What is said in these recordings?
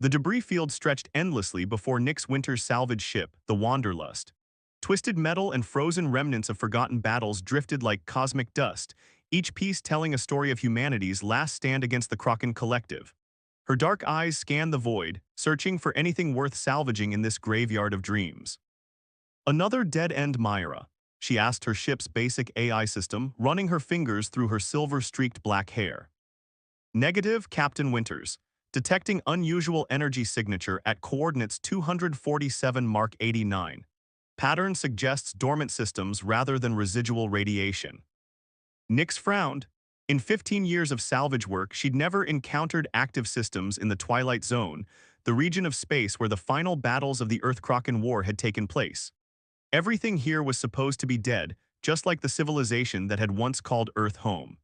The debris field stretched endlessly before Nick's Winter's salvage ship, the Wanderlust. Twisted metal and frozen remnants of forgotten battles drifted like cosmic dust, each piece telling a story of humanity's last stand against the Kraken Collective. Her dark eyes scanned the void, searching for anything worth salvaging in this graveyard of dreams. Another dead-end Myra, she asked her ship's basic AI system, running her fingers through her silver-streaked black hair. Negative, Captain Winters. Detecting unusual energy signature at coordinates 247 Mark 89. Pattern suggests dormant systems rather than residual radiation. Nix frowned. In 15 years of salvage work, she'd never encountered active systems in the Twilight Zone, the region of space where the final battles of the Earth-Kraken War had taken place. Everything here was supposed to be dead, just like the civilization that had once called Earth home.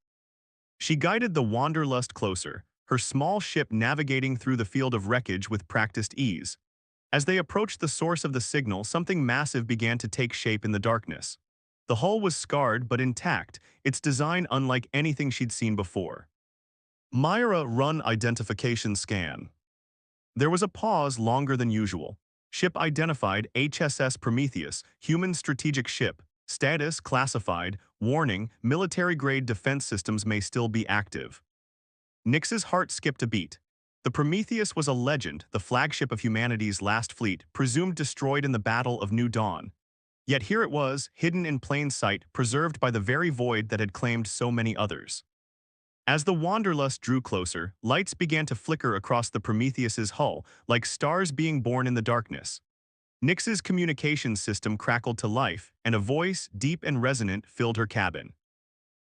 She guided the Wanderlust closer, her small ship navigating through the field of wreckage with practiced ease. As they approached the source of the signal, something massive began to take shape in the darkness. The hull was scarred but intact, its design unlike anything she'd seen before. Myra run identification scan. There was a pause longer than usual. Ship identified HSS Prometheus, human strategic ship. Status classified. Warning, military-grade defense systems may still be active. Nix's heart skipped a beat. The Prometheus was a legend, the flagship of humanity's last fleet, presumed destroyed in the Battle of New Dawn. Yet here it was, hidden in plain sight, preserved by the very void that had claimed so many others. As the Wanderlust drew closer, lights began to flicker across the Prometheus's hull, like stars being born in the darkness. Nix's communications system crackled to life, and a voice, deep and resonant, filled her cabin.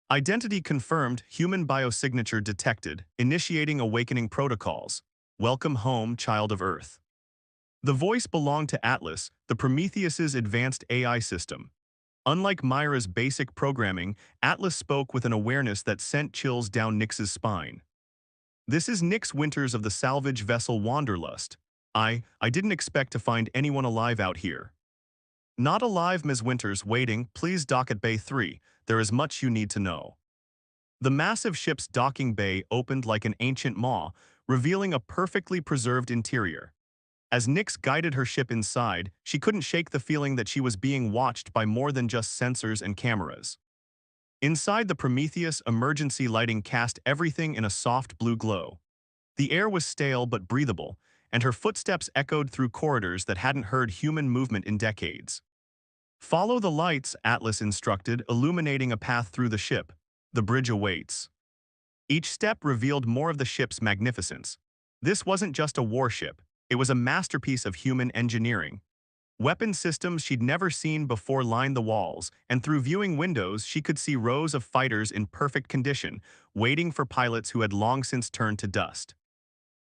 Identity confirmed, human biosignature detected, initiating awakening protocols. Welcome home, child of Earth. The voice belonged to Atlas, the Prometheus's advanced AI system. Unlike Myra's basic programming, Atlas spoke with an awareness that sent chills down Nix's spine. This is Nix Winters of the salvage vessel Wanderlust. I didn't expect to find anyone alive out here. Not alive, Ms. Winters, waiting, please dock at Bay 3, there is much you need to know. The massive ship's docking bay opened like an ancient maw, revealing a perfectly preserved interior. As Nix guided her ship inside, she couldn't shake the feeling that she was being watched by more than just sensors and cameras. Inside the Prometheus, emergency lighting cast everything in a soft blue glow. The air was stale but breathable, and her footsteps echoed through corridors that hadn't heard human movement in decades. Follow the lights, Atlas instructed, illuminating a path through the ship. The bridge awaits. Each step revealed more of the ship's magnificence. This wasn't just a warship, it was a masterpiece of human engineering. Weapon systems she'd never seen before lined the walls, and through viewing windows she could see rows of fighters in perfect condition, waiting for pilots who had long since turned to dust.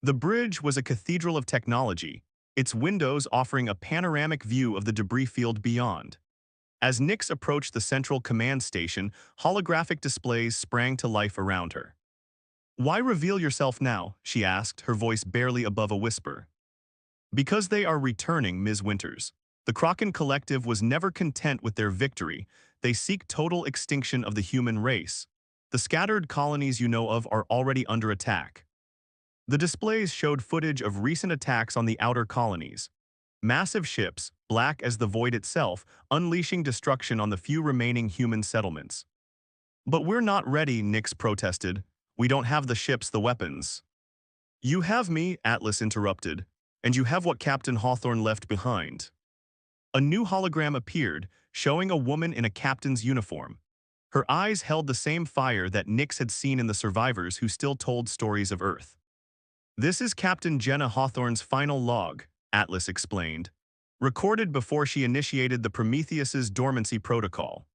The bridge was a cathedral of technology, its windows offering a panoramic view of the debris field beyond. As Nix approached the central command station, holographic displays sprang to life around her. "Why reveal yourself now?" she asked, her voice barely above a whisper. "Because they are returning, Ms. Winters. The Kraken Collective was never content with their victory. They seek total extinction of the human race. The scattered colonies you know of are already under attack." The displays showed footage of recent attacks on the outer colonies. Massive ships, black as the void itself, unleashing destruction on the few remaining human settlements. "But we're not ready," Nix protested. "We don't have the ships, the weapons." "You have me," Atlas interrupted, "and you have what Captain Hawthorne left behind." A new hologram appeared, showing a woman in a captain's uniform. Her eyes held the same fire that Nix had seen in the survivors who still told stories of Earth. "This is Captain Jenna Hawthorne's final log," Atlas explained, recorded before she initiated the Prometheus's dormancy protocol.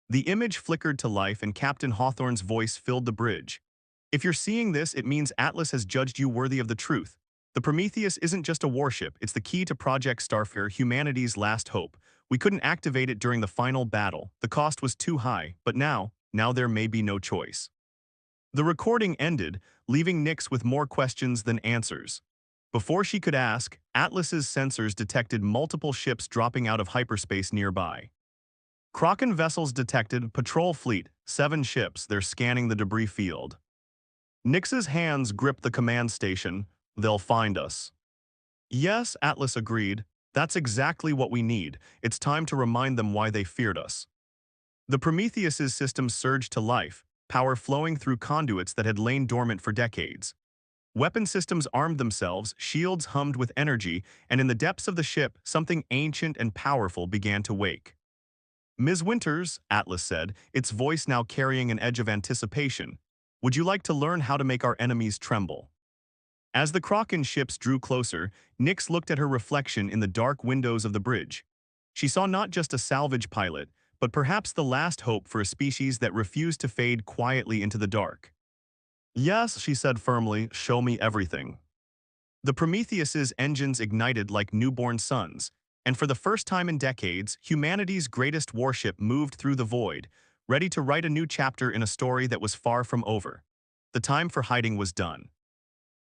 The image flickered to life and Captain Hawthorne's voice filled the bridge. "If you're seeing this, it means Atlas has judged you worthy of the truth. The Prometheus isn't just a warship, it's the key to Project Starfire, humanity's last hope. We couldn't activate it during the final battle. The cost was too high, but now there may be no choice." The recording ended, leaving Nix with more questions than answers. Before she could ask, Atlas's sensors detected multiple ships dropping out of hyperspace nearby. Kraken vessels detected, patrol fleet, 7 ships, they're scanning the debris field. Nix's hands gripped the command station. They'll find us. Yes, Atlas agreed. That's exactly what we need. It's time to remind them why they feared us. The Prometheus's system surged to life, power flowing through conduits that had lain dormant for decades. Weapon systems armed themselves, shields hummed with energy, and in the depths of the ship, something ancient and powerful began to wake. Ms. Winters, Atlas said, its voice now carrying an edge of anticipation, would you like to learn how to make our enemies tremble? As the Kraken ships drew closer, Nyx looked at her reflection in the dark windows of the bridge. She saw not just a salvage pilot, but perhaps the last hope for a species that refused to fade quietly into the dark. Yes, she said firmly, show me everything. The Prometheus's engines ignited like newborn suns, and for the first time in decades, humanity's greatest warship moved through the void, ready to write a new chapter in a story that was far from over. The time for hiding was done.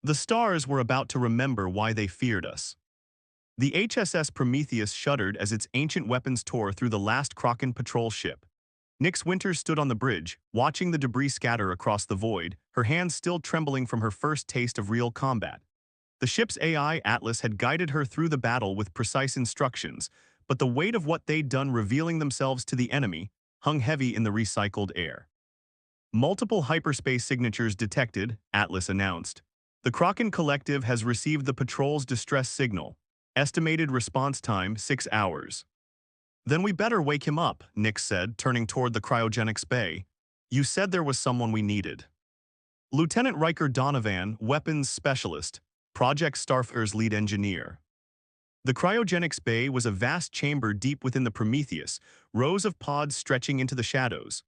The stars were about to remember why they feared us. The HSS Prometheus shuddered as its ancient weapons tore through the last Kraken patrol ship. Nyx Winters stood on the bridge, watching the debris scatter across the void, her hands still trembling from her first taste of real combat. The ship's AI Atlas had guided her through the battle with precise instructions, but the weight of what they'd done revealing themselves to the enemy hung heavy in the recycled air. Multiple hyperspace signatures detected, Atlas announced. The Kraken Collective has received the patrol's distress signal. Estimated response time 6 hours. Then we better wake him up, Nyx said, turning toward the cryogenics bay. You said there was someone we needed. Lieutenant Riker Donovan, weapons specialist, Project Starfire's lead engineer. The cryogenics bay was a vast chamber deep within the Prometheus, rows of pods stretching into the shadows.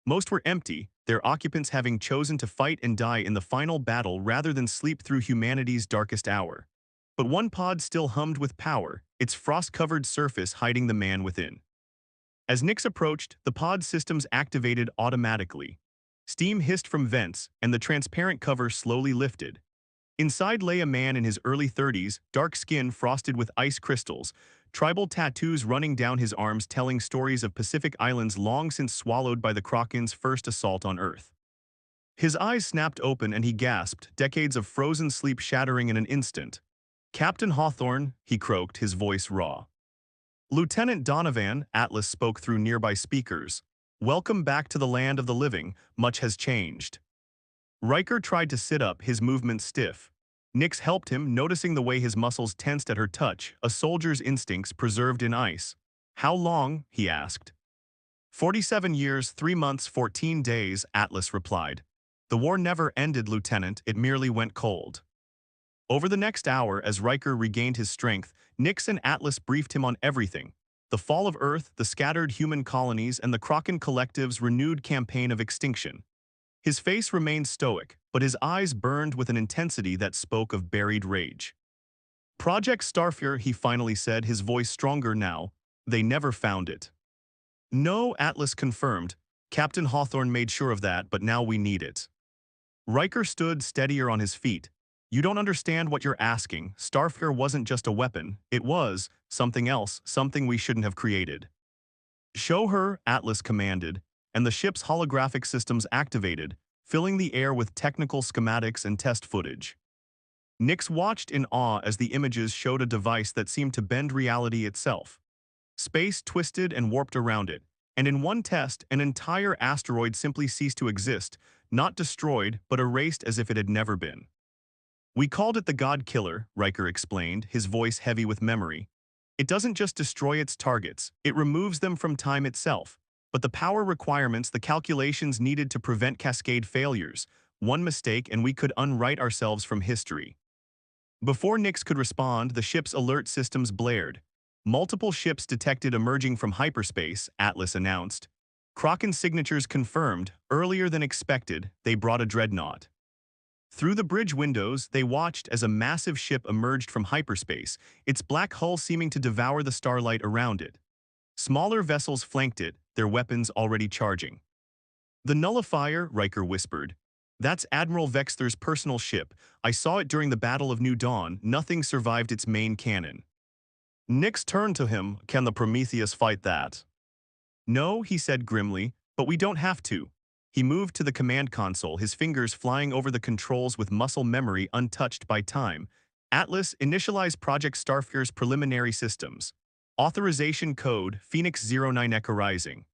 Most were empty, their occupants having chosen to fight and die in the final battle rather than sleep through humanity's darkest hour. But one pod still hummed with power, its frost-covered surface hiding the man within. As Nyx approached, the pod systems activated automatically. Steam hissed from vents, and the transparent cover slowly lifted. Inside lay a man in his early 30s, dark skin frosted with ice crystals, tribal tattoos running down his arms telling stories of Pacific islands long since swallowed by the Kraken's first assault on Earth. His eyes snapped open and he gasped, decades of frozen sleep shattering in an instant. Captain Hawthorne, he croaked, his voice raw. Lieutenant Donovan, Atlas spoke through nearby speakers. Welcome back to the land of the living, much has changed. Riker tried to sit up, his movements stiff. Nyx helped him, noticing the way his muscles tensed at her touch, a soldier's instincts preserved in ice. How long? He asked. 47 years, 3 months, 14 days, Atlas replied. The war never ended, Lieutenant, it merely went cold. Over the next hour, as Riker regained his strength, Nyx and Atlas briefed him on everything. The fall of Earth, the scattered human colonies, and the Kraken Collective's renewed campaign of extinction. His face remained stoic, but his eyes burned with an intensity that spoke of buried rage. Project Starfire, he finally said, his voice stronger now. They never found it. No, Atlas confirmed. Captain Hawthorne made sure of that, but now we need it. Riker stood steadier on his feet. You don't understand what you're asking. Starfire wasn't just a weapon. It was something else, something we shouldn't have created. Show her, Atlas commanded, and the ship's holographic systems activated, filling the air with technical schematics and test footage. Nyx watched in awe as the images showed a device that seemed to bend reality itself. Space twisted and warped around it, and in one test, an entire asteroid simply ceased to exist, not destroyed, but erased as if it had never been. We called it the God Killer, Riker explained, his voice heavy with memory. It doesn't just destroy its targets, it removes them from time itself. But the power requirements, the calculations needed to prevent cascade failures, one mistake and we could unwrite ourselves from history. Before Nyx could respond, the ship's alert systems blared. Multiple ships detected emerging from hyperspace, Atlas announced. Kraken signatures confirmed, earlier than expected, they brought a dreadnought. Through the bridge windows, they watched as a massive ship emerged from hyperspace, its black hull seeming to devour the starlight around it. Smaller vessels flanked it, their weapons already charging. The Nullifier, Riker whispered. That's Admiral Vexther's personal ship. I saw it during the Battle of New Dawn. Nothing survived its main cannon. Nyx turned to him. Can the Prometheus fight that? No, he said grimly, but we don't have to. He moved to the command console, his fingers flying over the controls with muscle memory untouched by time. Atlas, initialize Project Starfire's preliminary systems. Authorization code, Phoenix 09 Echo Rising.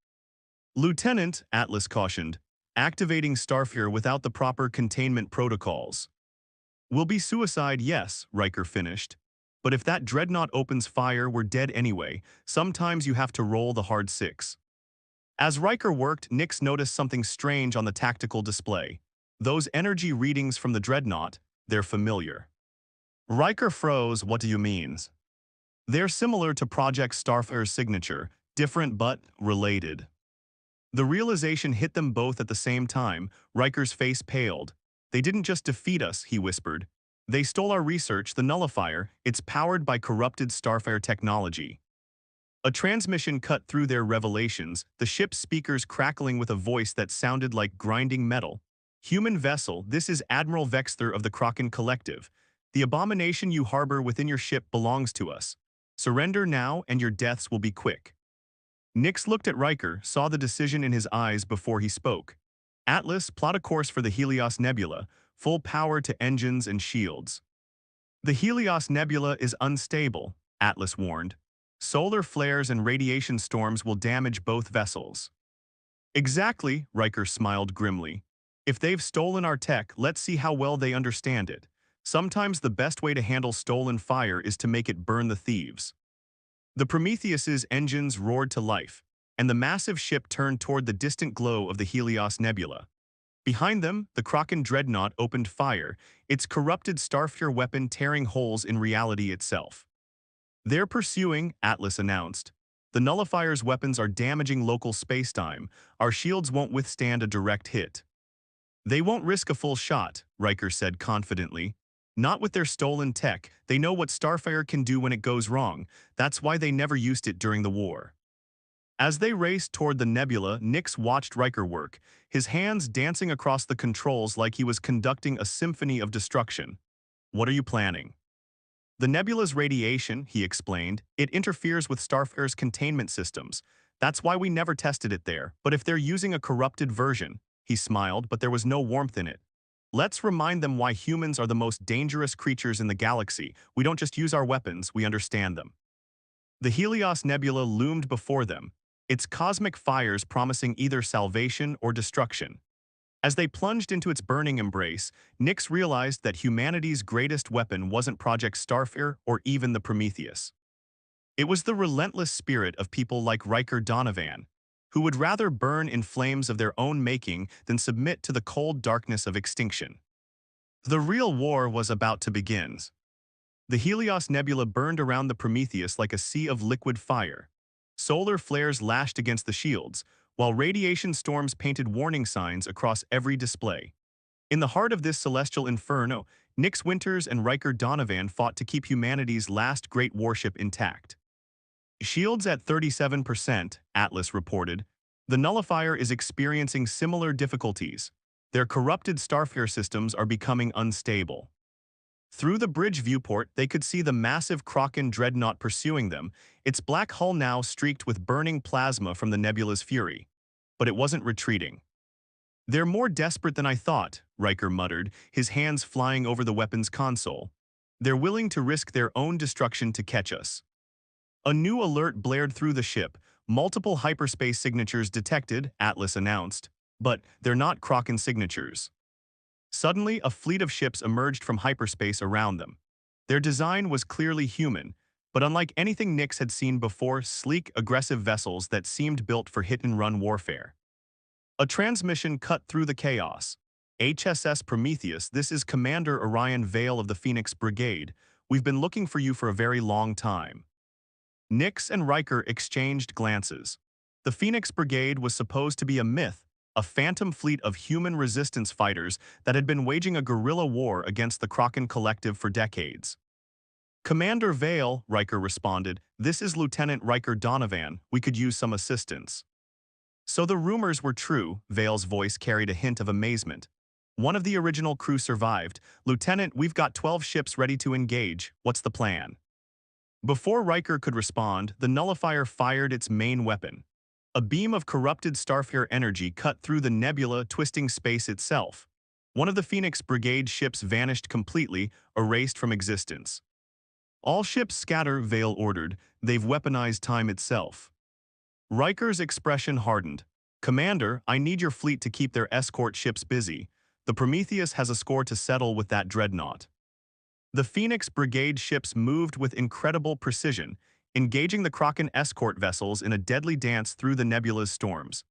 Lieutenant, Atlas cautioned, activating Starfire without the proper containment protocols. Will be suicide, yes, Riker finished. But if that dreadnought opens fire, we're dead anyway. Sometimes you have to roll the hard six. As Riker worked, Nix noticed something strange on the tactical display. Those energy readings from the dreadnought, they're familiar. Riker froze. What do you mean? They're similar to Project Starfire's signature, different but related. The realization hit them both at the same time. Riker's face paled. They didn't just defeat us, he whispered. They stole our research, the nullifier. It's powered by corrupted Starfire technology. A transmission cut through their revelations, the ship's speakers crackling with a voice that sounded like grinding metal. Human vessel, this is Admiral Vexter of the Kraken Collective. The abomination you harbor within your ship belongs to us. Surrender now and your deaths will be quick. Nix looked at Riker, saw the decision in his eyes before he spoke. Atlas, plot a course for the Helios Nebula, full power to engines and shields. The Helios Nebula is unstable, Atlas warned. Solar flares and radiation storms will damage both vessels. Exactly, Riker smiled grimly. If they've stolen our tech, let's see how well they understand it. Sometimes the best way to handle stolen fire is to make it burn the thieves. The Prometheus's engines roared to life, and the massive ship turned toward the distant glow of the Helios Nebula. Behind them, the Kraken dreadnought opened fire, its corrupted Starfire weapon tearing holes in reality itself. They're pursuing, Atlas announced. The nullifier's weapons are damaging local spacetime. Our shields won't withstand a direct hit. They won't risk a full shot, Riker said confidently. Not with their stolen tech. They know what Starfire can do when it goes wrong. That's why they never used it during the war. As they raced toward the nebula, Nix watched Riker work, his hands dancing across the controls like he was conducting a symphony of destruction. What are you planning? The nebula's radiation, he explained, it interferes with Starfire's containment systems. That's why we never tested it there. But if they're using a corrupted version, he smiled, but there was no warmth in it. Let's remind them why humans are the most dangerous creatures in the galaxy. We don't just use our weapons, we understand them. The Helios Nebula loomed before them, its cosmic fires promising either salvation or destruction. As they plunged into its burning embrace, Nix realized that humanity's greatest weapon wasn't Project Starfire or even the Prometheus. It was the relentless spirit of people like Riker Donovan, who would rather burn in flames of their own making than submit to the cold darkness of extinction. The real war was about to begin. The Helios Nebula burned around the Prometheus like a sea of liquid fire. Solar flares lashed against the shields, while radiation storms painted warning signs across every display. In the heart of this celestial inferno, Nix Winters and Riker Donovan fought to keep humanity's last great warship intact. Shields at 37%, Atlas reported. The nullifier is experiencing similar difficulties. Their corrupted Starfire systems are becoming unstable. Through the bridge viewport, they could see the massive Kraken dreadnought pursuing them, its black hull now streaked with burning plasma from the nebula's fury. But it wasn't retreating. They're more desperate than I thought, Riker muttered, his hands flying over the weapons console. They're willing to risk their own destruction to catch us. A new alert blared through the ship. Multiple hyperspace signatures detected, Atlas announced. But they're not Kraken signatures. Suddenly, a fleet of ships emerged from hyperspace around them. Their design was clearly human, but unlike anything Nix had seen before, sleek, aggressive vessels that seemed built for hit-and-run warfare. A transmission cut through the chaos. HSS Prometheus, this is Commander Orion Vale of the Phoenix Brigade. We've been looking for you for a very long time. Nix and Riker exchanged glances. The Phoenix Brigade was supposed to be a myth, a phantom fleet of human resistance fighters that had been waging a guerrilla war against the Kraken Collective for decades. Commander Vale, Riker responded, this is Lieutenant Riker Donovan. We could use some assistance. So the rumors were true, Vale's voice carried a hint of amazement. One of the original crew survived. Lieutenant, we've got 12 ships ready to engage. What's the plan? Before Riker could respond, the nullifier fired its main weapon. A beam of corrupted starfare energy cut through the nebula, twisting space itself. One of the Phoenix Brigade ships vanished completely, erased from existence. All ships scatter, Vale ordered. They've weaponized time itself. Riker's expression hardened. Commander, I need your fleet to keep their escort ships busy. The Prometheus has a score to settle with that dreadnought. The Phoenix Brigade ships moved with incredible precision, engaging the Kraken escort vessels in a deadly dance through the nebula's storms.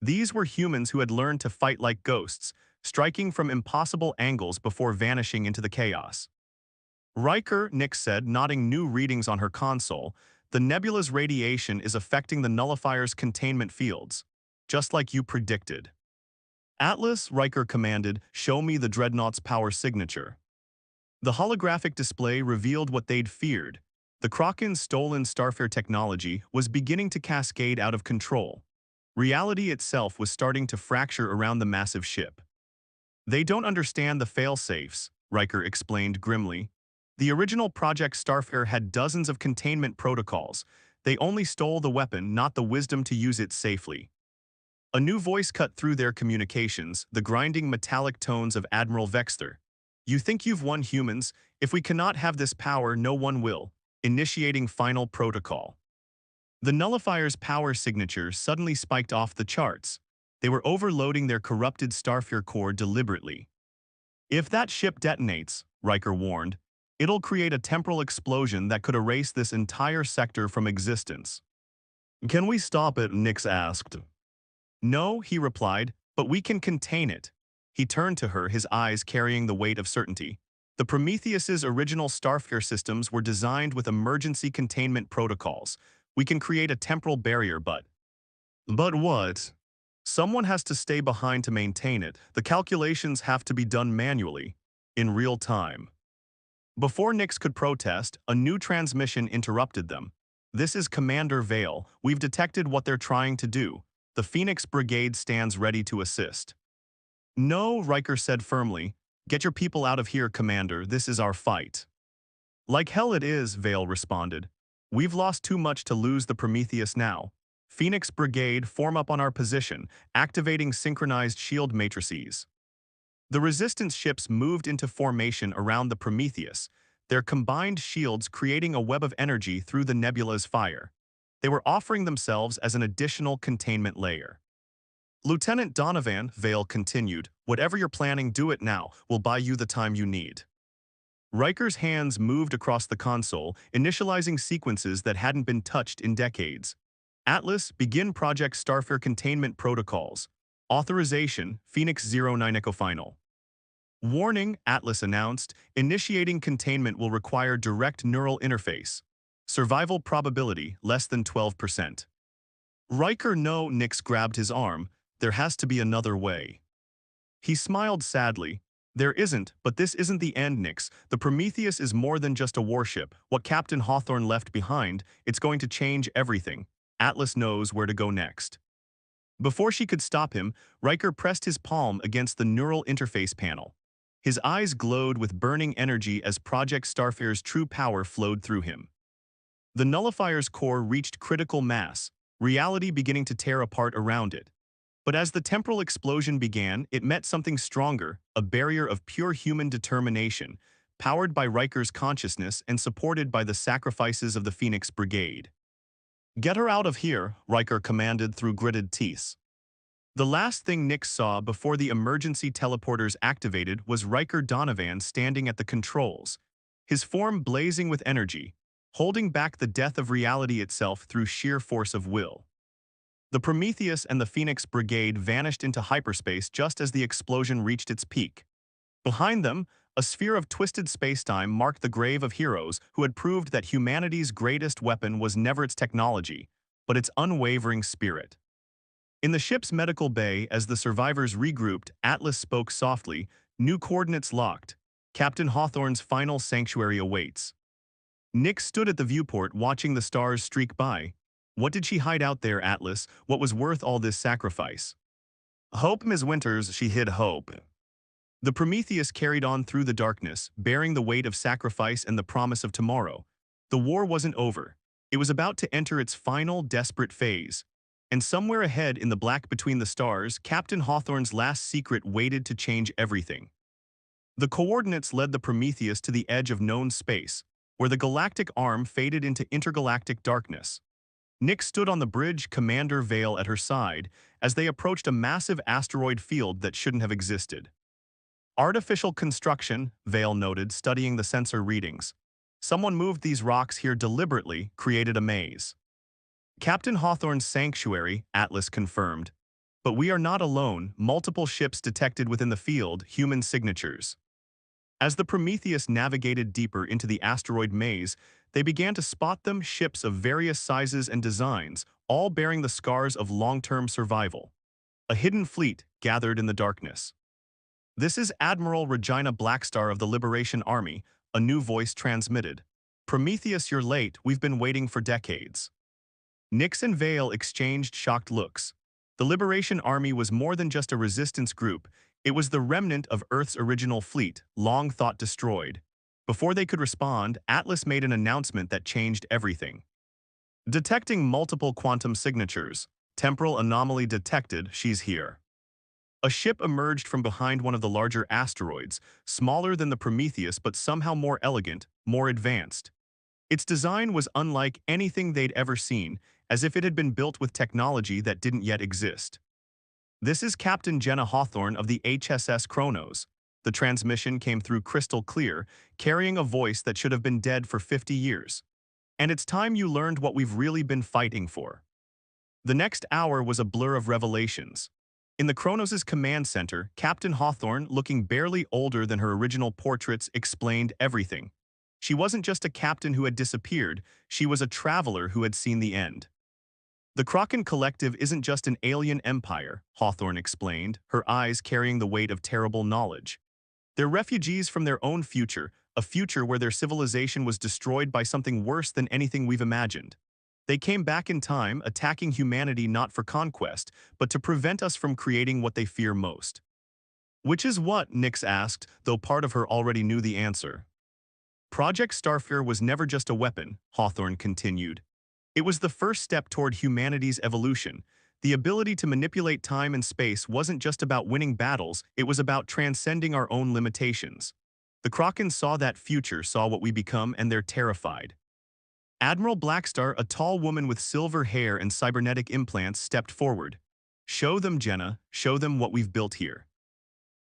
These were humans who had learned to fight like ghosts, striking from impossible angles before vanishing into the chaos. Riker, Nix said, nodding new readings on her console, the nebula's radiation is affecting the nullifier's containment fields, just like you predicted. Atlas, Riker commanded, show me the dreadnought's power signature. The holographic display revealed what they'd feared. The Kraken's stolen starfare technology was beginning to cascade out of control. Reality itself was starting to fracture around the massive ship. They don't understand the fail-safes, Riker explained grimly. The original Project Starfare had dozens of containment protocols. They only stole the weapon, not the wisdom to use it safely. A new voice cut through their communications, the grinding metallic tones of Admiral Vexter. You think you've won, humans? If we cannot have this power, no one will. Initiating final protocol. The nullifier's power signature suddenly spiked off the charts. They were overloading their corrupted starfare core deliberately. If that ship detonates, Riker warned, it'll create a temporal explosion that could erase this entire sector from existence. Can we stop it? Nix asked. No, he replied, but we can contain it. He turned to her, his eyes carrying the weight of certainty. The Prometheus's original starfare systems were designed with emergency containment protocols. We can create a temporal barrier, but... But what? Someone has to stay behind to maintain it. The calculations have to be done manually, in real time. Before Nix could protest, a new transmission interrupted them. This is Commander Vale. We've detected what they're trying to do. The Phoenix Brigade stands ready to assist. No, Riker said firmly. Get your people out of here, Commander. This is our fight. Like hell it is, Vale responded. We've lost too much to lose the Prometheus now. Phoenix Brigade, form up on our position, activating synchronized shield matrices. The Resistance ships moved into formation around the Prometheus, their combined shields creating a web of energy through the nebula's fire. They were offering themselves as an additional containment layer. Lieutenant Donovan, Vale continued, whatever you're planning, do it now. We'll buy you the time you need. Riker's hands moved across the console, initializing sequences that hadn't been touched in decades. Atlas, begin Project Starfare containment protocols. Authorization, Phoenix 09 Echo Final. Warning, Atlas announced, initiating containment will require direct neural interface. Survival probability, less than 12%. Riker, no, Nix grabbed his arm. There has to be another way. He smiled sadly. There isn't, but this isn't the end, Nix. The Prometheus is more than just a warship. What Captain Hawthorne left behind, it's going to change everything. Atlas knows where to go next. Before she could stop him, Riker pressed his palm against the neural interface panel. His eyes glowed with burning energy as Project Starfare's true power flowed through him. The nullifier's core reached critical mass, reality beginning to tear apart around it. But as the temporal explosion began, it met something stronger, a barrier of pure human determination, powered by Riker's consciousness and supported by the sacrifices of the Phoenix Brigade. Get her out of here, Riker commanded through gritted teeth. The last thing Nix saw before the emergency teleporters activated was Riker Donovan standing at the controls, his form blazing with energy, holding back the death of reality itself through sheer force of will. The Prometheus and the Phoenix Brigade vanished into hyperspace just as the explosion reached its peak. Behind them, a sphere of twisted spacetime marked the grave of heroes who had proved that humanity's greatest weapon was never its technology, but its unwavering spirit. In the ship's medical bay, as the survivors regrouped, Atlas spoke softly, new coordinates locked. Captain Hawthorne's final sanctuary awaits. Nick stood at the viewport watching the stars streak by. What did she hide out there, Atlas? What was worth all this sacrifice? Hope, Ms. Winters, she hid hope. The Prometheus carried on through the darkness, bearing the weight of sacrifice and the promise of tomorrow. The war wasn't over. It was about to enter its final, desperate phase. And somewhere ahead in the black between the stars, Captain Hawthorne's last secret waited to change everything. The coordinates led the Prometheus to the edge of known space, where the galactic arm faded into intergalactic darkness. Nick stood on the bridge, Commander Vale at her side, as they approached a massive asteroid field that shouldn't have existed. Artificial construction, Vale noted, studying the sensor readings. Someone moved these rocks here deliberately, created a maze. Captain Hawthorne's sanctuary, Atlas confirmed. But we are not alone, multiple ships detected within the field, human signatures. As the Prometheus navigated deeper into the asteroid maze, they began to spot them, ships of various sizes and designs, all bearing the scars of long-term survival. A hidden fleet gathered in the darkness. "This is Admiral Regina Blackstar of the Liberation Army," a new voice transmitted. "Prometheus, you're late, we've been waiting for decades." Nix and Vale exchanged shocked looks. The Liberation Army was more than just a resistance group, it was the remnant of Earth's original fleet, long thought destroyed. Before they could respond, Atlas made an announcement that changed everything. "Detecting multiple quantum signatures. Temporal anomaly detected, she's here." A ship emerged from behind one of the larger asteroids, smaller than the Prometheus but somehow more elegant, more advanced. Its design was unlike anything they'd ever seen, as if it had been built with technology that didn't yet exist. "This is Captain Jenna Hawthorne of the HSS Kronos." The transmission came through crystal clear, carrying a voice that should have been dead for 50 years. "And it's time you learned what we've really been fighting for." The next hour was a blur of revelations. In the Kronos' command center, Captain Hawthorne, looking barely older than her original portraits, explained everything. She wasn't just a captain who had disappeared, she was a traveler who had seen the end. "The Kraken Collective isn't just an alien empire," Hawthorne explained, her eyes carrying the weight of terrible knowledge. "They're refugees from their own future, a future where their civilization was destroyed by something worse than anything we've imagined. They came back in time, attacking humanity not for conquest, but to prevent us from creating what they fear most." "Which is what?" Nix asked, though part of her already knew the answer. "Project Starfire was never just a weapon," Hawthorne continued. "It was the first step toward humanity's evolution. The ability to manipulate time and space wasn't just about winning battles, it was about transcending our own limitations. The Kraken saw that future, saw what we become, and they're terrified." Admiral Blackstar, a tall woman with silver hair and cybernetic implants, stepped forward. "Show them, Jenna, show them what we've built here."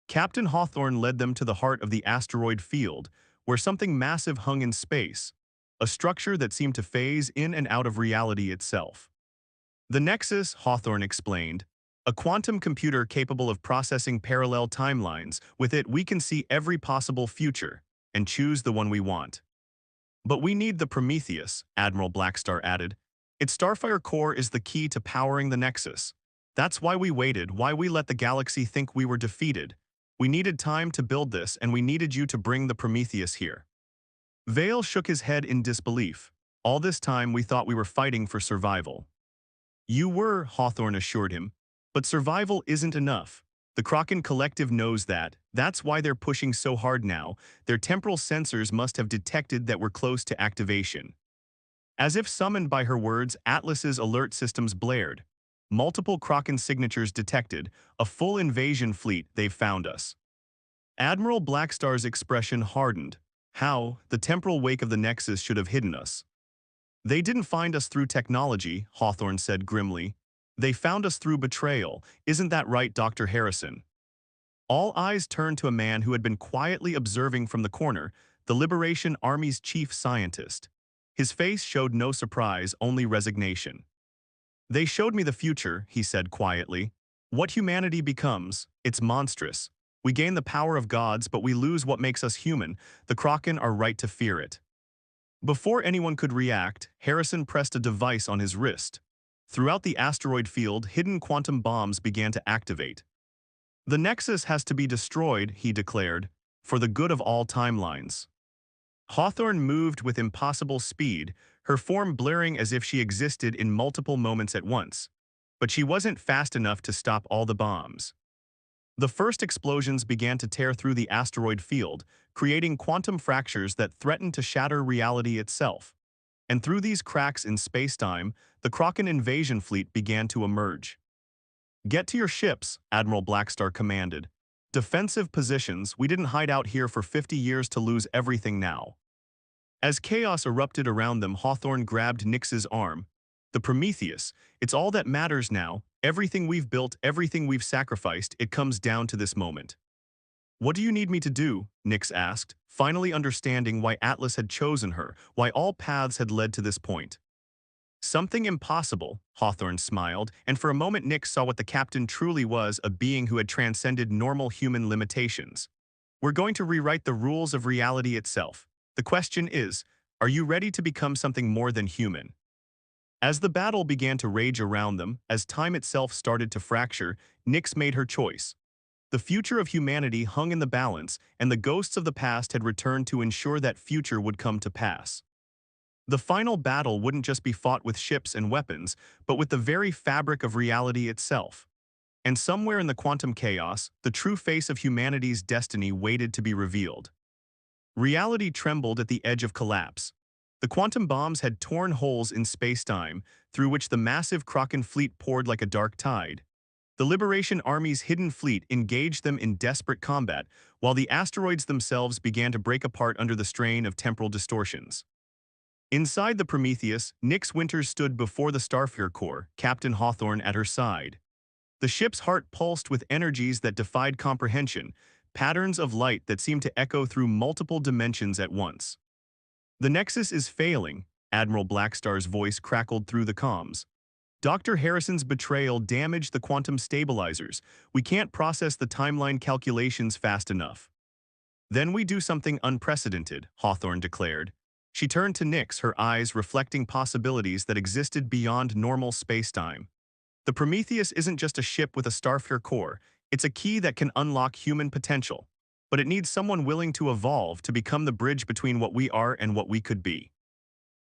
Captain Hawthorne led them to the heart of the asteroid field, where something massive hung in space, a structure that seemed to phase in and out of reality itself. "The Nexus," Hawthorne explained, "a quantum computer capable of processing parallel timelines. With it, we can see every possible future and choose the one we want." "But we need the Prometheus," Admiral Blackstar added. "Its Starfire core is the key to powering the Nexus. That's why we waited, why we let the galaxy think we were defeated. We needed time to build this, and we needed you to bring the Prometheus here." Vale shook his head in disbelief. "All this time we thought we were fighting for survival." "You were," Hawthorne assured him, "but survival isn't enough. The Kraken Collective knows that. That's why they're pushing so hard now. Their temporal sensors must have detected that we're close to activation." As if summoned by her words, Atlas's alert systems blared. "Multiple Kraken signatures detected. A full invasion fleet, they've found us." Admiral Blackstar's expression hardened. "How? The temporal wake of the Nexus should have hidden us." "They didn't find us through technology," Hawthorne said grimly. "They found us through betrayal. Isn't that right, Dr. Harrison?" All eyes turned to a man who had been quietly observing from the corner, the Liberation Army's chief scientist. His face showed no surprise, only resignation. "They showed me the future," he said quietly. "What humanity becomes, it's monstrous. We gain the power of gods, but we lose what makes us human. The Kraken are right to fear it." Before anyone could react, Harrison pressed a device on his wrist. Throughout the asteroid field, hidden quantum bombs began to activate. "The Nexus has to be destroyed," he declared, "for the good of all timelines." Hawthorne moved with impossible speed, her form blurring as if she existed in multiple moments at once. But she wasn't fast enough to stop all the bombs. The first explosions began to tear through the asteroid field, creating quantum fractures that threatened to shatter reality itself. And through these cracks in spacetime, the Kraken invasion fleet began to emerge. "Get to your ships," Admiral Blackstar commanded. "Defensive positions, we didn't hide out here for 50 years to lose everything now." As chaos erupted around them, Hawthorne grabbed Nix's arm. "The Prometheus, it's all that matters now. Everything we've built, everything we've sacrificed, it comes down to this moment." "What do you need me to do?" Nix asked, finally understanding why Atlas had chosen her, why all paths had led to this point. "Something impossible," Hawthorne smiled, and for a moment Nix saw what the captain truly was, a being who had transcended normal human limitations. "We're going to rewrite the rules of reality itself. The question is, are you ready to become something more than human?" As the battle began to rage around them, as time itself started to fracture, Nix made her choice. The future of humanity hung in the balance, and the ghosts of the past had returned to ensure that future would come to pass. The final battle wouldn't just be fought with ships and weapons, but with the very fabric of reality itself. And somewhere in the quantum chaos, the true face of humanity's destiny waited to be revealed. Reality trembled at the edge of collapse. The quantum bombs had torn holes in space-time, through which the massive Kraken fleet poured like a dark tide. The Liberation Army's hidden fleet engaged them in desperate combat, while the asteroids themselves began to break apart under the strain of temporal distortions. Inside the Prometheus, Nix Winters stood before the Starfare Corps, Captain Hawthorne at her side. The ship's heart pulsed with energies that defied comprehension, patterns of light that seemed to echo through multiple dimensions at once. "The Nexus is failing," Admiral Blackstar's voice crackled through the comms. "Dr. Harrison's betrayal damaged the quantum stabilizers. We can't process the timeline calculations fast enough." "Then we do something unprecedented," Hawthorne declared. She turned to Nix, her eyes reflecting possibilities that existed beyond normal spacetime. "The Prometheus isn't just a ship with a Starfare core. It's a key that can unlock human potential. But it needs someone willing to evolve to become the bridge between what we are and what we could be."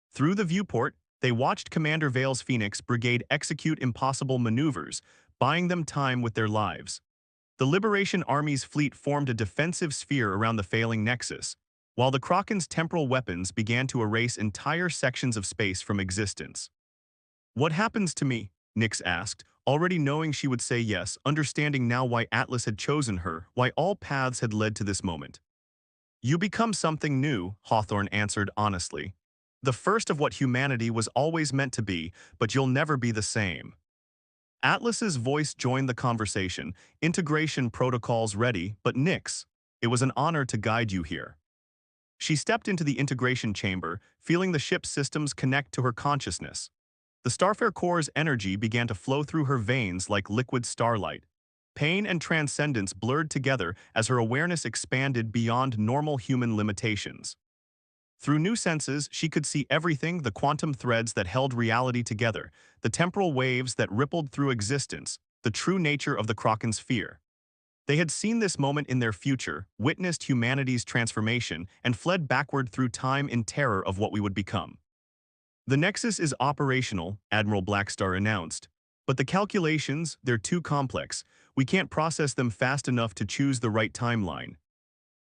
Through the viewport, they watched Commander Vale's Phoenix Brigade execute impossible maneuvers, buying them time with their lives. The Liberation Army's fleet formed a defensive sphere around the failing Nexus, while the Kraken's temporal weapons began to erase entire sections of space from existence. "What happens to me?" Nix asked, already knowing she would say yes, understanding now why Atlas had chosen her, why all paths had led to this moment. "You become something new," Hawthorne answered honestly. "The first of what humanity was always meant to be, but you'll never be the same." Atlas's voice joined the conversation, integration protocols ready, but Nix, it was an honor to guide you here. She stepped into the integration chamber, feeling the ship's systems connect to her consciousness. The Starfare Corps' energy began to flow through her veins like liquid starlight. Pain and transcendence blurred together as her awareness expanded beyond normal human limitations. Through new senses, she could see everything, the quantum threads that held reality together, the temporal waves that rippled through existence, the true nature of the Kraken's fear. They had seen this moment in their future, witnessed humanity's transformation, and fled backward through time in terror of what we would become. "The Nexus is operational," Admiral Blackstar announced. "But the calculations, they're too complex. We can't process them fast enough to choose the right timeline."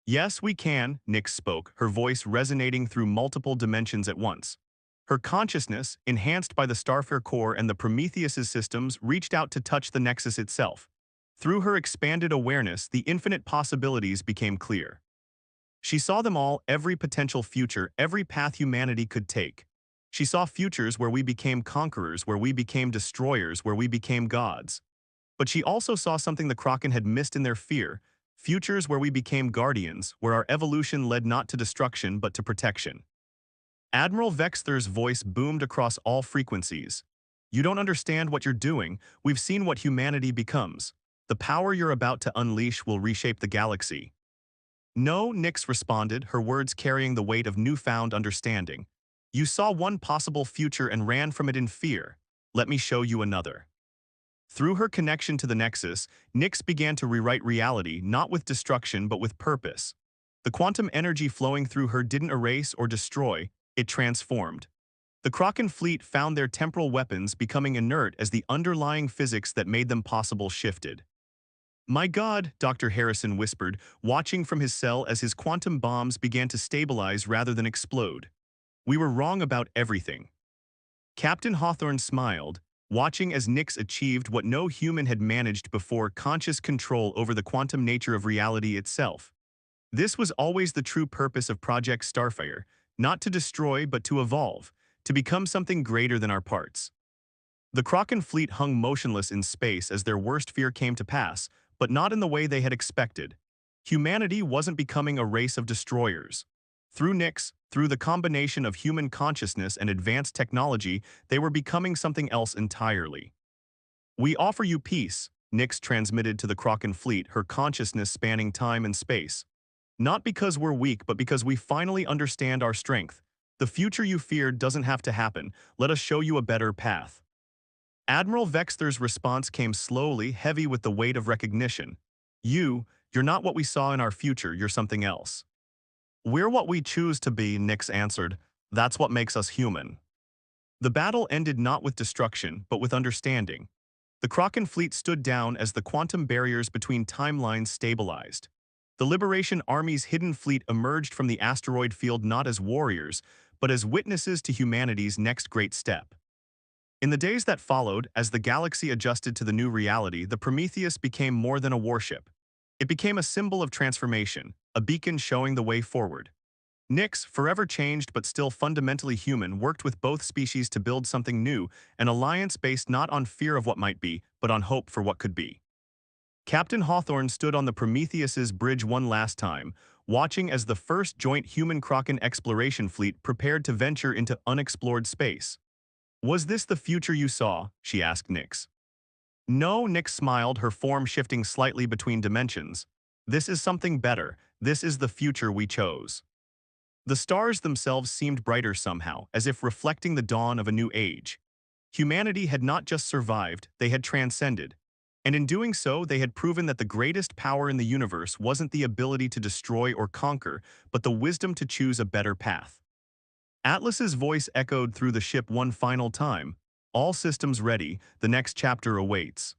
"Yes, we can," Nix spoke, her voice resonating through multiple dimensions at once. Her consciousness, enhanced by the Starfare Core and the Prometheus's systems, reached out to touch the Nexus itself. Through her expanded awareness, the infinite possibilities became clear. She saw them all, every potential future, every path humanity could take. She saw futures where we became conquerors, where we became destroyers, where we became gods. But she also saw something the Kraken had missed in their fear, futures where we became guardians, where our evolution led not to destruction but to protection. Admiral Vexther's voice boomed across all frequencies. "You don't understand what you're doing. We've seen what humanity becomes. The power you're about to unleash will reshape the galaxy." "No," Nix responded, her words carrying the weight of newfound understanding. "You saw one possible future and ran from it in fear. Let me show you another." Through her connection to the Nexus, Nix began to rewrite reality, not with destruction but with purpose. The quantum energy flowing through her didn't erase or destroy, it transformed. The Kraken fleet found their temporal weapons becoming inert as the underlying physics that made them possible shifted. "My God," Dr. Harrison whispered, watching from his cell as his quantum bombs began to stabilize rather than explode. We were wrong about everything. Captain Hawthorne smiled, watching as Nix achieved what no human had managed before: conscious control over the quantum nature of reality itself. This was always the true purpose of Project Starfire, not to destroy but to evolve, to become something greater than our parts. The Kraken fleet hung motionless in space as their worst fear came to pass, but not in the way they had expected. Humanity wasn't becoming a race of destroyers. Through Nix, through the combination of human consciousness and advanced technology, they were becoming something else entirely. "We offer you peace," Nix transmitted to the Kraken fleet, her consciousness spanning time and space. "Not because we're weak, but because we finally understand our strength. The future you feared doesn't have to happen. Let us show you a better path." Admiral Vexter's response came slowly, heavy with the weight of recognition. You're not what we saw in our future, you're something else." "We're what we choose to be," Nix answered. "That's what makes us human." The battle ended not with destruction, but with understanding. The Kraken fleet stood down as the quantum barriers between timelines stabilized. The Liberation Army's hidden fleet emerged from the asteroid field not as warriors, but as witnesses to humanity's next great step. In the days that followed, as the galaxy adjusted to the new reality, the Prometheus became more than a warship. It became a symbol of transformation, a beacon showing the way forward. Nix, forever changed but still fundamentally human, worked with both species to build something new, an alliance based not on fear of what might be, but on hope for what could be. Captain Hawthorne stood on the Prometheus's bridge one last time, watching as the first joint human-Kraken exploration fleet prepared to venture into unexplored space. "Was this the future you saw?" she asked Nix. "No," Nix smiled, her form shifting slightly between dimensions. "This is something better. This is the future we chose." The stars themselves seemed brighter somehow, as if reflecting the dawn of a new age. Humanity had not just survived, they had transcended. And in doing so, they had proven that the greatest power in the universe wasn't the ability to destroy or conquer, but the wisdom to choose a better path. Atlas's voice echoed through the ship one final time. "All systems ready, the next chapter awaits."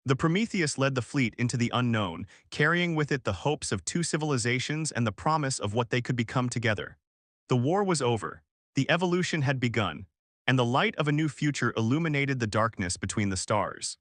The Prometheus led the fleet into the unknown, carrying with it the hopes of two civilizations and the promise of what they could become together. The war was over. The evolution had begun, and the light of a new future illuminated the darkness between the stars.